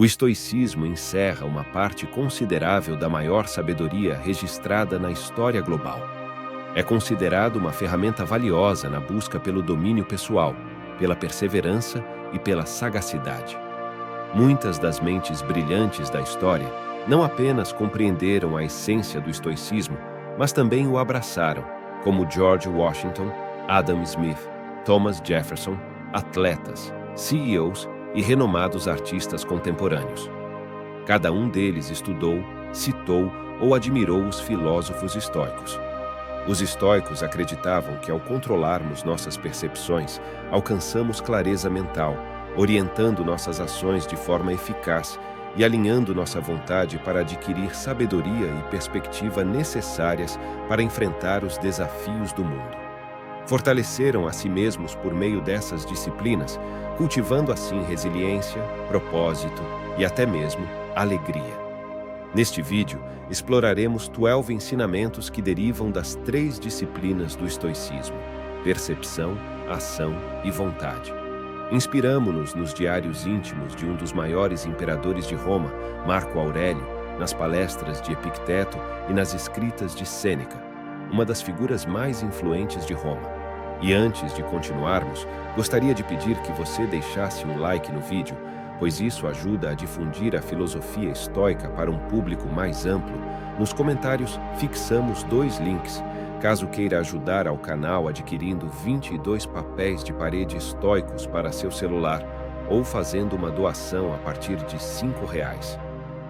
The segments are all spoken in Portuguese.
O estoicismo encerra uma parte considerável da maior sabedoria registrada na história global. É considerado uma ferramenta valiosa na busca pelo domínio pessoal, pela perseverança e pela sagacidade. Muitas das mentes brilhantes da história não apenas compreenderam a essência do estoicismo, mas também o abraçaram, como George Washington, Adam Smith, Thomas Jefferson, atletas, CEOs e renomados artistas contemporâneos. Cada um deles estudou, citou ou admirou os filósofos estoicos. Os estoicos acreditavam que, ao controlarmos nossas percepções, alcançamos clareza mental, orientando nossas ações de forma eficaz e alinhando nossa vontade para adquirir sabedoria e perspectiva necessárias para enfrentar os desafios do mundo. Fortaleceram a si mesmos por meio dessas disciplinas, cultivando assim resiliência, propósito e até mesmo alegria. Neste vídeo, exploraremos 12 ensinamentos que derivam das 3 disciplinas do estoicismo: percepção, ação e vontade. Inspiramo-nos nos diários íntimos de um dos maiores imperadores de Roma, Marco Aurélio, nas palestras de Epicteto e nas escritas de Sêneca, uma das figuras mais influentes de Roma. E antes de continuarmos, gostaria de pedir que você deixasse um like no vídeo, pois isso ajuda a difundir a filosofia estoica para um público mais amplo. Nos comentários, fixamos 2 links, caso queira ajudar ao canal adquirindo 22 papéis de parede estoicos para seu celular ou fazendo uma doação a partir de R$ 5.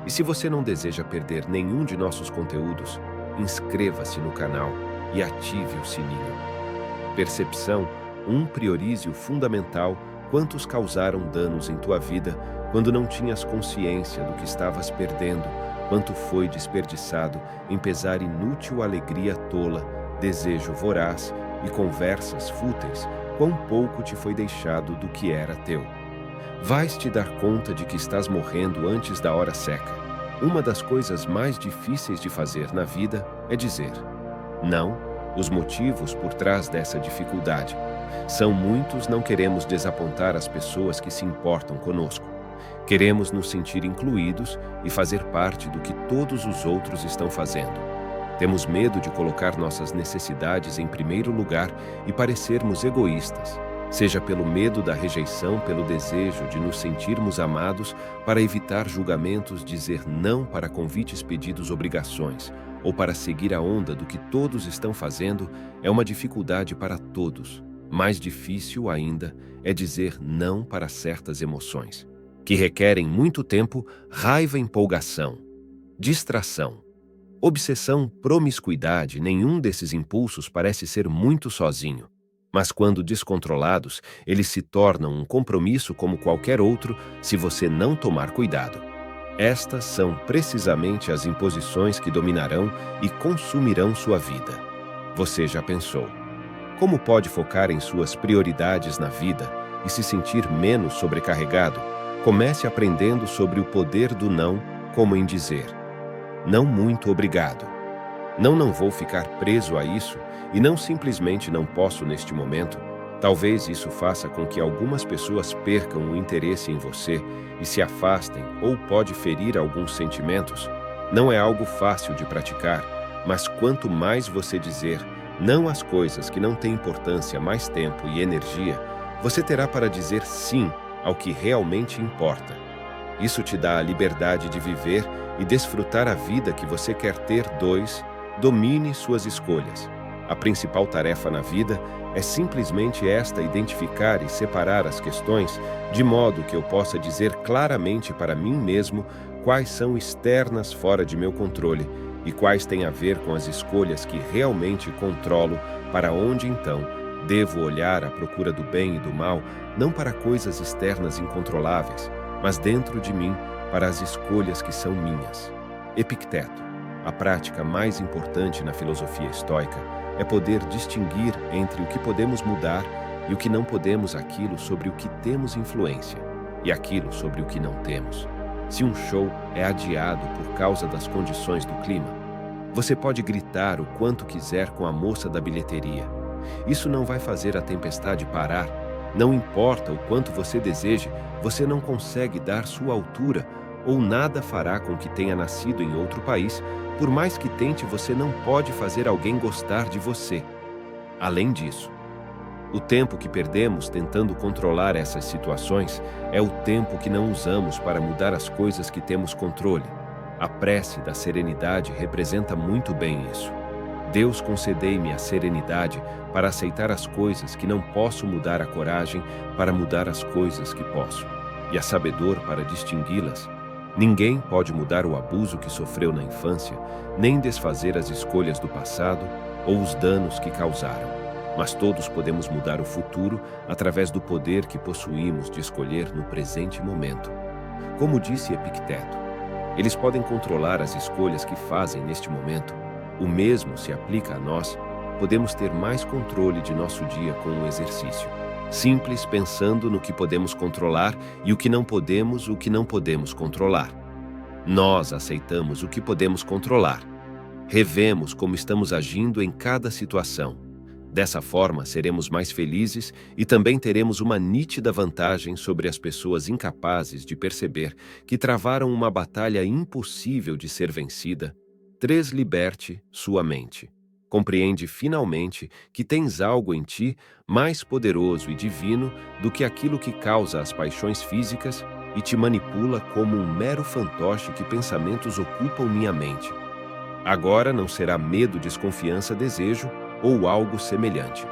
E se você não deseja perder nenhum de nossos conteúdos, inscreva-se no canal e ative o sininho. Percepção 1. Priorize o fundamental. Quantos causaram danos em tua vida quando não tinhas consciência do que estavas perdendo? Quanto foi desperdiçado em pesar inútil alegria tola, desejo voraz e conversas fúteis? Quão pouco te foi deixado do que era teu? Vais te dar conta de que estás morrendo antes da hora certa. Uma das coisas mais difíceis de fazer na vida é dizer não. Os motivos por trás dessa dificuldade são muitos. Não queremos desapontar as pessoas que se importam conosco. Queremos nos sentir incluídos e fazer parte do que todos os outros estão fazendo. Temos medo de colocar nossas necessidades em primeiro lugar e parecermos egoístas, seja pelo medo da rejeição, pelo desejo de nos sentirmos amados, para evitar julgamentos, dizer não para convites, pedidos, obrigações, ou para seguir a onda do que todos estão fazendo. É uma dificuldade para todos. Mais difícil ainda é dizer não para certas emoções, que requerem muito tempo, raiva, empolgação, distração, obsessão, promiscuidade. Nenhum desses impulsos parece ser muito sozinho, mas quando descontrolados, eles se tornam um compromisso como qualquer outro se você não tomar cuidado. Estas são precisamente as imposições que dominarão e consumirão sua vida. Você já pensou? Como pode focar em suas prioridades na vida e se sentir menos sobrecarregado? Comece aprendendo sobre o poder do não, como em dizer não, muito obrigado. Não vou ficar preso a isso e não simplesmente não posso neste momento. Talvez isso faça com que algumas pessoas percam o interesse em você e se afastem, ou pode ferir alguns sentimentos. Não é algo fácil de praticar, mas quanto mais você dizer não às coisas que não têm importância, mais tempo e energia você terá para dizer sim ao que realmente importa. Isso te dá a liberdade de viver e desfrutar a vida que você quer ter. 2. Domine suas escolhas. A principal tarefa na vida é simplesmente esta: identificar e separar as questões, de modo que eu possa dizer claramente para mim mesmo quais são externas, fora de meu controle, e quais têm a ver com as escolhas que realmente controlo, para onde então devo olhar à procura do bem e do mal, não para coisas externas incontroláveis, mas dentro de mim, para as escolhas que são minhas. Epicteto. A prática mais importante na filosofia estoica é poder distinguir entre o que podemos mudar e o que não podemos, aquilo sobre o que temos influência e aquilo sobre o que não temos. Se um show é adiado por causa das condições do clima, você pode gritar o quanto quiser com a moça da bilheteria. Isso não vai fazer a tempestade parar, Não importa o quanto você deseje, você não consegue dar sua altura ou nada fará com que tenha nascido em outro país. Por mais que tente, você não pode fazer alguém gostar de você. Além disso, o tempo que perdemos tentando controlar essas situações é o tempo que não usamos para mudar as coisas que temos controle. A prece da serenidade representa muito bem isso. Deus, concedei-me a serenidade para aceitar as coisas que não posso mudar, a coragem para mudar as coisas que posso, e a sabedoria para distingui-las. Ninguém pode mudar o abuso que sofreu na infância, nem desfazer as escolhas do passado ou os danos que causaram. Mas todos podemos mudar o futuro através do poder que possuímos de escolher no presente momento. Como disse Epicteto, eles podem controlar as escolhas que fazem neste momento. O mesmo se aplica a nós. Podemos ter mais controle de nosso dia com o exercício. Simples, pensando no que podemos controlar e o que não podemos controlar. Nós aceitamos o que podemos controlar. Revemos como estamos agindo em cada situação. Dessa forma, seremos mais felizes e também teremos uma nítida vantagem sobre as pessoas incapazes de perceber que travaram uma batalha impossível de ser vencida. 3. Liberte sua mente. Compreende finalmente que tens algo em ti mais poderoso e divino do que aquilo que causa as paixões físicas e te manipula como um mero fantoche que pensamentos ocupam minha mente. Agora não será medo, desconfiança, desejo ou algo semelhante.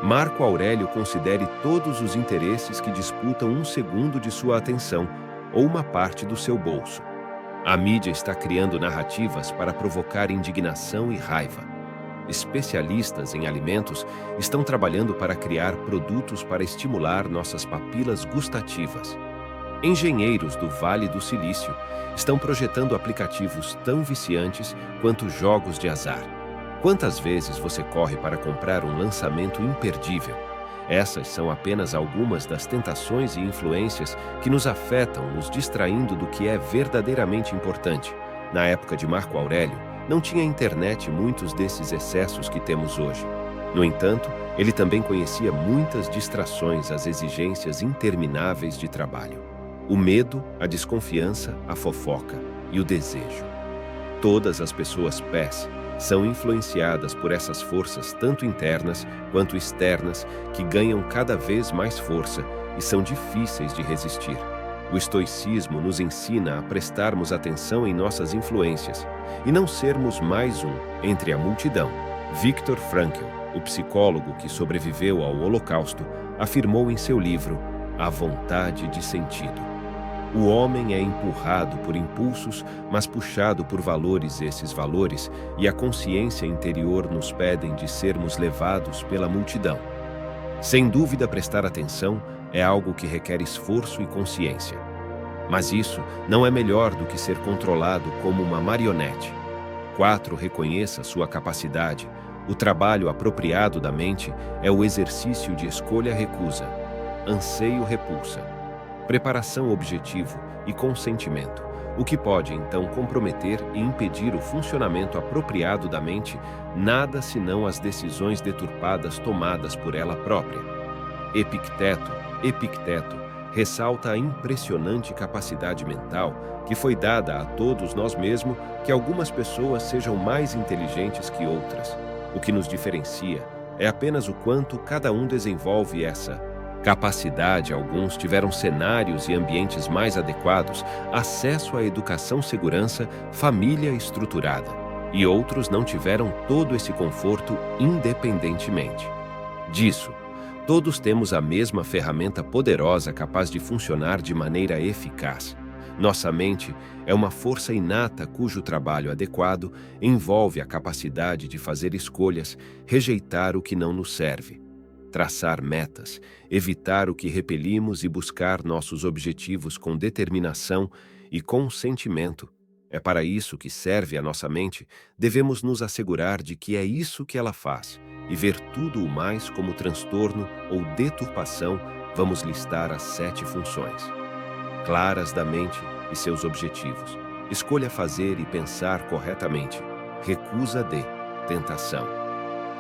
Marco Aurélio considere todos os interesses que disputam um segundo de sua atenção ou uma parte do seu bolso. A mídia está criando narrativas para provocar indignação e raiva. Especialistas em alimentos estão trabalhando para criar produtos para estimular nossas papilas gustativas. Engenheiros do Vale do Silício estão projetando aplicativos tão viciantes quanto jogos de azar. Quantas vezes você corre para comprar um lançamento imperdível? Essas são apenas algumas das tentações e influências que nos afetam, nos distraindo do que é verdadeiramente importante. Na época de Marco Aurélio, não tinha internet e muitos desses excessos que temos hoje. No entanto, ele também conhecia muitas distrações, as exigências intermináveis de trabalho, o medo, a desconfiança, a fofoca e o desejo. Todas as pessoas pés são influenciadas por essas forças, tanto internas quanto externas, que ganham cada vez mais força e são difíceis de resistir. O estoicismo nos ensina a prestarmos atenção em nossas influências e não sermos mais um entre a multidão. Viktor Frankl, o psicólogo que sobreviveu ao Holocausto, afirmou em seu livro A Vontade de Sentido: o homem é empurrado por impulsos, mas puxado por valores. Esses valores e a consciência interior nos pedem de sermos levados pela multidão. Sem dúvida, prestar atenção é algo que requer esforço e consciência. Mas isso não é melhor do que ser controlado como uma marionete. 4. Reconheça sua capacidade. O trabalho apropriado da mente é o exercício de escolha-recusa, anseio-repulsa, preparação, objetivo e consentimento, o que pode então comprometer e impedir o funcionamento apropriado da mente, nada senão as decisões deturpadas tomadas por ela própria. Epicteto ressalta a impressionante capacidade mental que foi dada a todos nós, mesmo que algumas pessoas sejam mais inteligentes que outras. O que nos diferencia é apenas o quanto cada um desenvolve essa capacidade. Alguns tiveram cenários e ambientes mais adequados, acesso à educação, segurança, família estruturada, e outros não tiveram todo esse conforto. Independentemente disso, todos temos a mesma ferramenta poderosa capaz de funcionar de maneira eficaz. Nossa mente é uma força inata cujo trabalho adequado envolve a capacidade de fazer escolhas, rejeitar o que não nos serve, traçar metas, evitar o que repelimos e buscar nossos objetivos com determinação e consentimento. É para isso que serve a nossa mente. Devemos nos assegurar de que é isso que ela faz e ver tudo o mais como transtorno ou deturpação. Vamos listar as 7 funções claras da mente e seus objetivos. Escolha fazer e pensar corretamente. Recusa de tentação.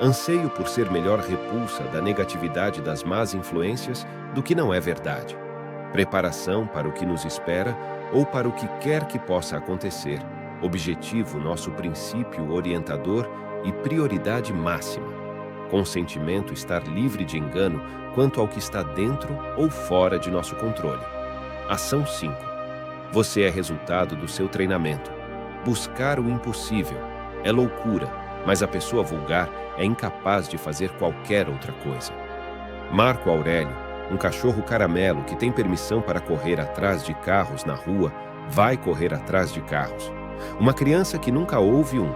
Anseio por ser melhor repulsa da negatividade das más influências do que não é verdade. Preparação para o que nos espera ou para o que quer que possa acontecer. Objetivo nosso princípio orientador e prioridade máxima. Consentimento estar livre de engano quanto ao que está dentro ou fora de nosso controle. Ação 5. Você é resultado do seu treinamento. Buscar o impossível é loucura, mas a pessoa vulgar é incapaz de fazer qualquer outra coisa. Marco Aurélio, um cachorro caramelo que tem permissão para correr atrás de carros na rua, vai correr atrás de carros. Uma criança que nunca houve um,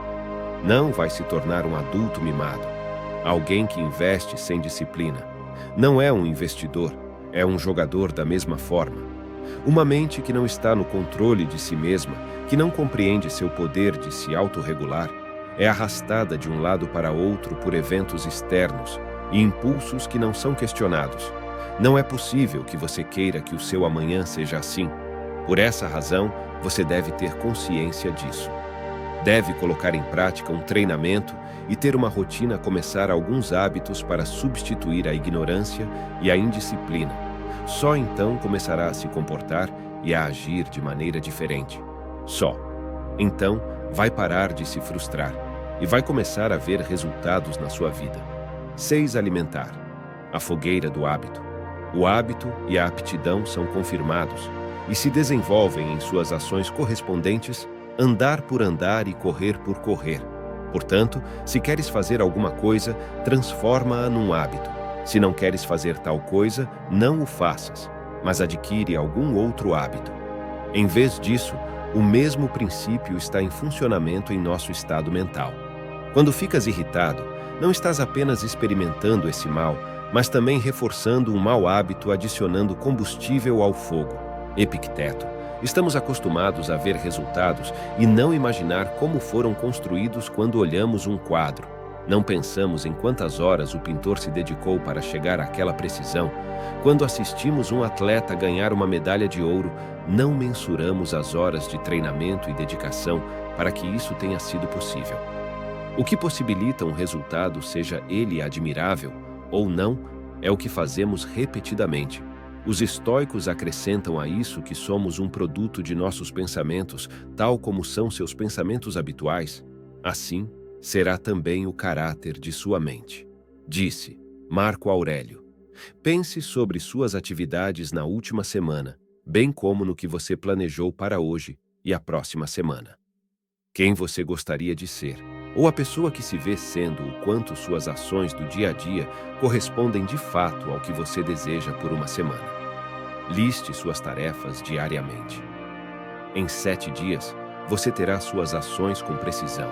não vai se tornar um adulto mimado. Alguém que investe sem disciplina. Não é um investidor, é um jogador da mesma forma. Uma mente que não está no controle de si mesma, que não compreende seu poder de se autorregular, é arrastada de um lado para outro por eventos externos e impulsos que não são questionados. Não é possível que você queira que o seu amanhã seja assim. Por essa razão, você deve ter consciência disso. Deve colocar em prática um treinamento e ter uma rotina, começar alguns hábitos para substituir a ignorância e a indisciplina. Só então começará a se comportar e a agir de maneira diferente. Só. Então, vai parar de se frustrar e vai começar a ver resultados na sua vida. 6. Alimentar. A fogueira do hábito. O hábito e a aptidão são confirmados e se desenvolvem em suas ações correspondentes, andar por andar e correr por correr. Portanto, se queres fazer alguma coisa, transforma-a num hábito. Se não queres fazer tal coisa, não o faças, mas adquire algum outro hábito. Em vez disso, o mesmo princípio está em funcionamento em nosso estado mental. Quando ficas irritado, não estás apenas experimentando esse mal, mas também reforçando um mau hábito, adicionando combustível ao fogo. Epicteto. Estamos acostumados a ver resultados e não imaginar como foram construídos quando olhamos um quadro. Não pensamos em quantas horas o pintor se dedicou para chegar àquela precisão. Quando assistimos um atleta ganhar uma medalha de ouro, não mensuramos as horas de treinamento e dedicação para que isso tenha sido possível. O que possibilita um resultado, seja ele admirável ou não, é o que fazemos repetidamente. Os estoicos acrescentam a isso que somos um produto de nossos pensamentos, tal como são seus pensamentos habituais. Assim, será também o caráter de sua mente. Disse Marco Aurélio: pense sobre suas atividades na última semana, bem como no que você planejou para hoje e a próxima semana. Quem você gostaria de ser, ou a pessoa que se vê sendo, o quanto suas ações do dia a dia correspondem de fato ao que você deseja por uma semana. Liste suas tarefas diariamente. Em 7 dias, você terá suas ações com precisão.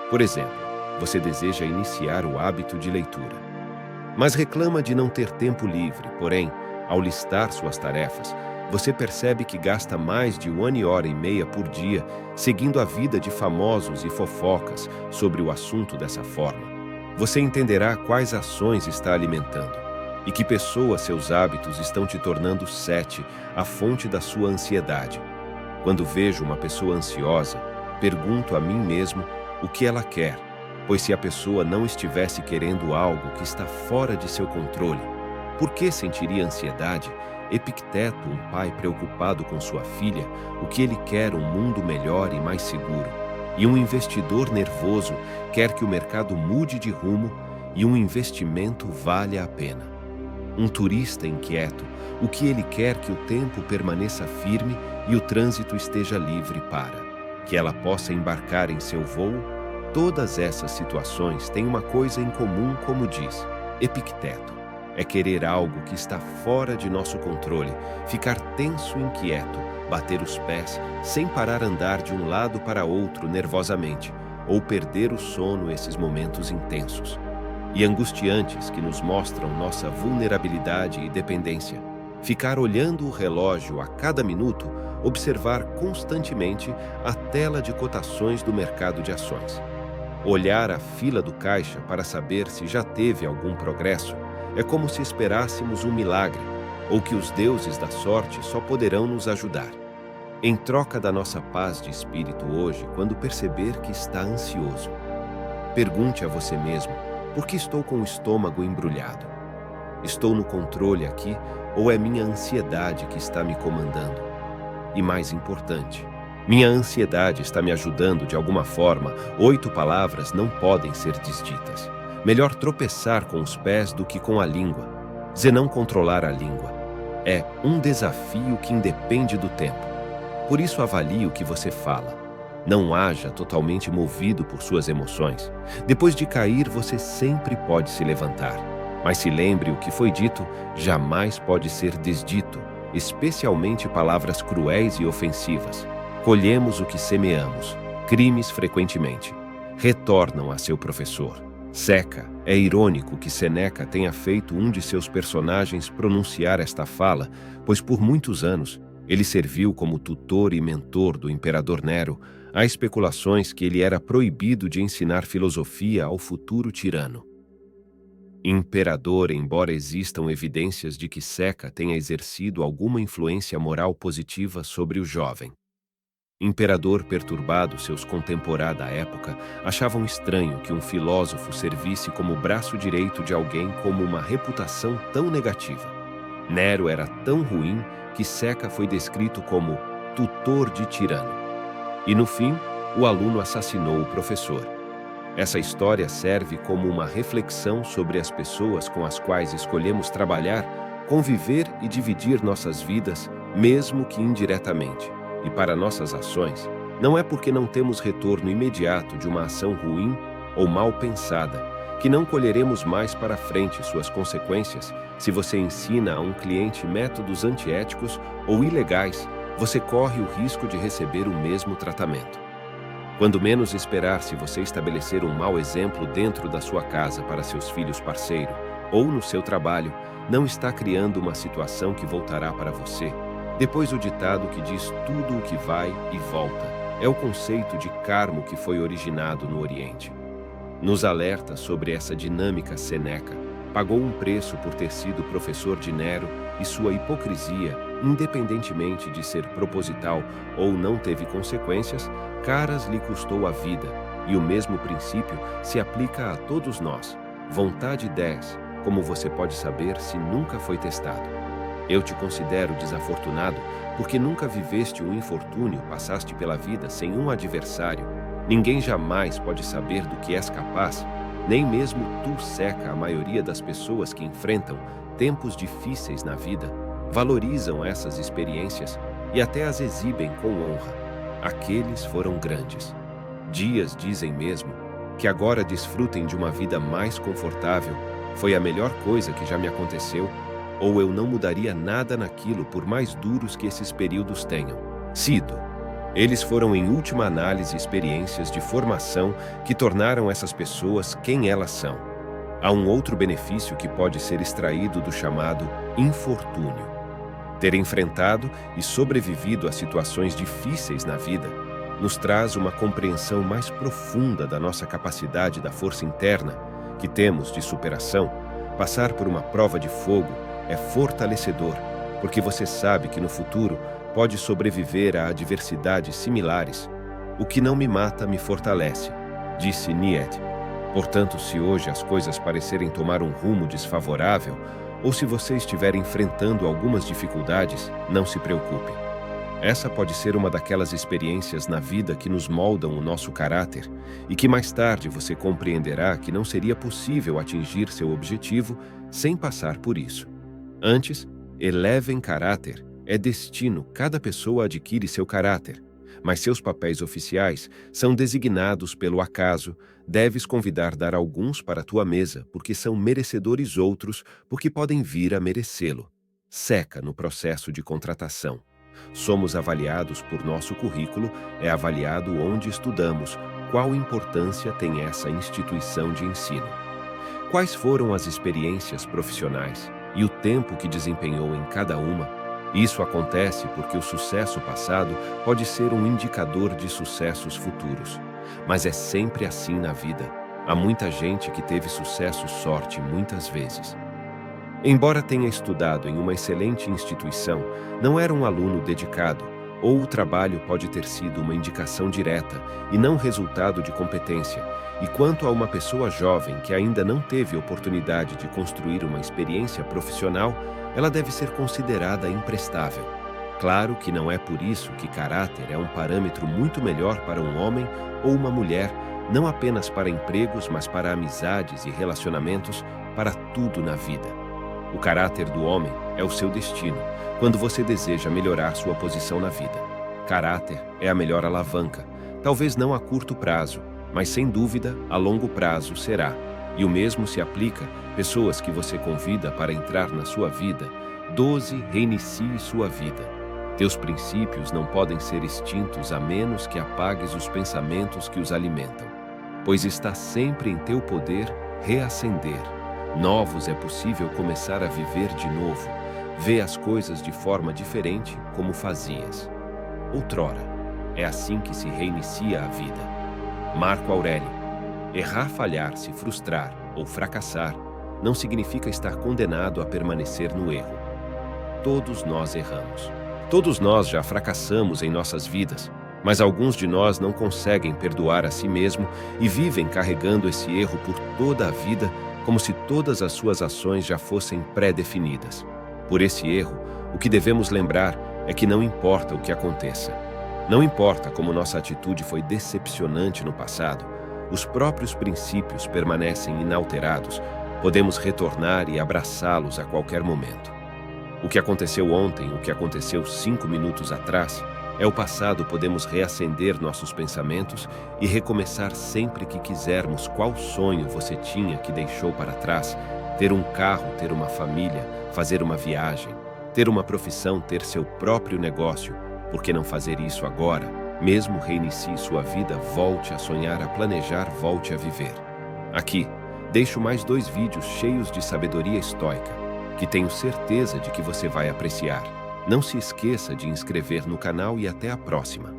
Por exemplo, você deseja iniciar o hábito de leitura, mas reclama de não ter tempo livre. Porém, ao listar suas tarefas, você percebe que gasta mais de 1h30 por dia seguindo a vida de famosos e fofocas sobre o assunto dessa forma. Você entenderá quais ações está alimentando e que pessoas seus hábitos estão te tornando. 7. A fonte da sua ansiedade. Quando vejo uma pessoa ansiosa, pergunto a mim mesmo o que ela quer, pois se a pessoa não estivesse querendo algo que está fora de seu controle, por que sentiria ansiedade? Epicteto, um pai preocupado com sua filha, o que ele quer um mundo melhor e mais seguro. E um investidor nervoso quer que o mercado mude de rumo e um investimento valha a pena. Um turista inquieto, o que ele quer que o tempo permaneça firme e o trânsito esteja livre para que ela possa embarcar em seu voo. Todas essas situações têm uma coisa em comum, como diz Epicteto: é querer algo que está fora de nosso controle, ficar tenso e inquieto, bater os pés, sem parar andar de um lado para outro nervosamente, ou perder o sono. Esses momentos intensos e angustiantes que nos mostram nossa vulnerabilidade e dependência. Ficar olhando o relógio a cada minuto, observar constantemente a tela de cotações do mercado de ações. Olhar a fila do caixa para saber se já teve algum progresso é como se esperássemos um milagre, ou que os deuses da sorte só poderão nos ajudar. Em troca da nossa paz de espírito hoje, quando perceber que está ansioso, pergunte a você mesmo: Por que estou com o estômago embrulhado? Estou no controle aqui ou é minha ansiedade que está me comandando? E mais importante, minha ansiedade está me ajudando de alguma forma? 8 palavras não podem ser desditas. Melhor tropeçar com os pés do que com a língua. Zenão controlar a língua. É um desafio que independe do tempo. Por isso avalie o que você fala. Não haja totalmente movido por suas emoções. Depois de cair, você sempre pode se levantar. Mas se lembre o que foi dito, jamais pode ser desdito, especialmente palavras cruéis e ofensivas. Colhemos o que semeamos. Crimes frequentemente retornam a seu professor. Seca, é irônico que Seneca tenha feito um de seus personagens pronunciar esta fala, pois por muitos anos ele serviu como tutor e mentor do imperador Nero. Há especulações que ele era proibido de ensinar filosofia ao futuro tirano. Imperador, embora existam evidências de que Seca tenha exercido alguma influência moral positiva sobre o jovem. Imperador perturbado, seus contemporâneos da época achavam estranho que um filósofo servisse como braço direito de alguém com uma reputação tão negativa. Nero era tão ruim que Seca foi descrito como tutor de tirano. E no fim, o aluno assassinou o professor. Essa história serve como uma reflexão sobre as pessoas com as quais escolhemos trabalhar, conviver e dividir nossas vidas, mesmo que indiretamente. E para nossas ações, não é porque não temos retorno imediato de uma ação ruim ou mal pensada, que não colheremos mais para frente suas consequências. Se você ensina a um cliente métodos antiéticos ou ilegais, você corre o risco de receber o mesmo tratamento. Quando menos esperar, se você estabelecer um mau exemplo dentro da sua casa para seus filhos parceiro ou no seu trabalho, não está criando uma situação que voltará para você. Depois o ditado que diz tudo o que vai e volta é o conceito de karma que foi originado no Oriente. Nos alerta sobre essa dinâmica. Seneca pagou um preço por ter sido professor de Nero e sua hipocrisia, independentemente de ser proposital ou não teve consequências, caras lhe custou a vida, e o mesmo princípio se aplica a todos nós. Vontade 10, como você pode saber se nunca foi testado? Eu te considero desafortunado porque nunca viveste um infortúnio, passaste pela vida sem um adversário. Ninguém jamais pode saber do que és capaz, nem mesmo tu. Seca, a maioria das pessoas que enfrentam tempos difíceis na vida valorizam essas experiências e até as exibem com honra. Aqueles foram grandes dias, dizem mesmo, que agora desfrutem de uma vida mais confortável. Foi a melhor coisa que já me aconteceu, ou eu não mudaria nada naquilo, por mais duros que esses períodos tenham sido. Eles foram, em última análise, experiências de formação que tornaram essas pessoas quem elas são. Há um outro benefício que pode ser extraído do chamado infortúnio. Ter enfrentado e sobrevivido a situações difíceis na vida nos traz uma compreensão mais profunda da nossa capacidade, da força interna que temos de superação. Passar por uma prova de fogo é fortalecedor, porque você sabe que no futuro pode sobreviver a adversidades similares. O que não me mata me fortalece, disse Nietzsche. Portanto, se hoje as coisas parecerem tomar um rumo desfavorável, ou se você estiver enfrentando algumas dificuldades, não se preocupe. Essa pode ser uma daquelas experiências na vida que nos moldam o nosso caráter e que mais tarde você compreenderá que não seria possível atingir seu objetivo sem passar por isso. Antes, elevem caráter. É destino, cada pessoa adquire seu caráter, mas seus papéis oficiais são designados pelo acaso. Deves convidar dar alguns para tua mesa, porque são merecedores outros, porque podem vir a merecê-lo. Seca no processo de contratação. Somos avaliados por nosso currículo, é avaliado onde estudamos, qual importância tem essa instituição de ensino. Quais foram as experiências profissionais e o tempo que desempenhou em cada uma? Isso acontece porque o sucesso passado pode ser um indicador de sucessos futuros. Mas é sempre assim na vida. Há muita gente que teve sucesso, sorte muitas vezes. Embora tenha estudado em uma excelente instituição, não era um aluno dedicado, ou o trabalho pode ter sido uma indicação direta e não resultado de competência. E quanto a uma pessoa jovem que ainda não teve oportunidade de construir uma experiência profissional, ela deve ser considerada imprestável. Claro que não é por isso que caráter é um parâmetro muito melhor para um homem ou uma mulher, não apenas para empregos, mas para amizades e relacionamentos, para tudo na vida. O caráter do homem é o seu destino, quando você deseja melhorar sua posição na vida. Caráter é a melhor alavanca, talvez não a curto prazo, mas sem dúvida a longo prazo será. E o mesmo se aplica a pessoas que você convida para entrar na sua vida. 12. Reinicie sua vida. Teus princípios não podem ser extintos a menos que apagues os pensamentos que os alimentam, pois está sempre em teu poder reacender. Novos é possível começar a viver de novo. Vê as coisas de forma diferente como fazias outrora. É assim que se reinicia a vida. Marco Aurélio. Errar, falhar, se frustrar ou fracassar não significa estar condenado a permanecer no erro. Todos nós erramos. Todos nós já fracassamos em nossas vidas, mas alguns de nós não conseguem perdoar a si mesmo e vivem carregando esse erro por toda a vida, como se todas as suas ações já fossem pré-definidas. Por esse erro, o que devemos lembrar é que não importa o que aconteça. Não importa como nossa atitude foi decepcionante no passado, os próprios princípios permanecem inalterados, podemos retornar e abraçá-los a qualquer momento. O que aconteceu ontem, o que aconteceu 5 minutos atrás, é o passado. Podemos reacender nossos pensamentos e recomeçar sempre que quisermos. Qual sonho você tinha que deixou para trás? Ter um carro, ter uma família, fazer uma viagem, ter uma profissão, ter seu próprio negócio. Por que não fazer isso agora? Mesmo reinicie sua vida, volte a sonhar, a planejar, volte a viver. Aqui, deixo mais 2 vídeos cheios de sabedoria estoica, que tenho certeza de que você vai apreciar. Não se esqueça de inscrever no canal e até a próxima.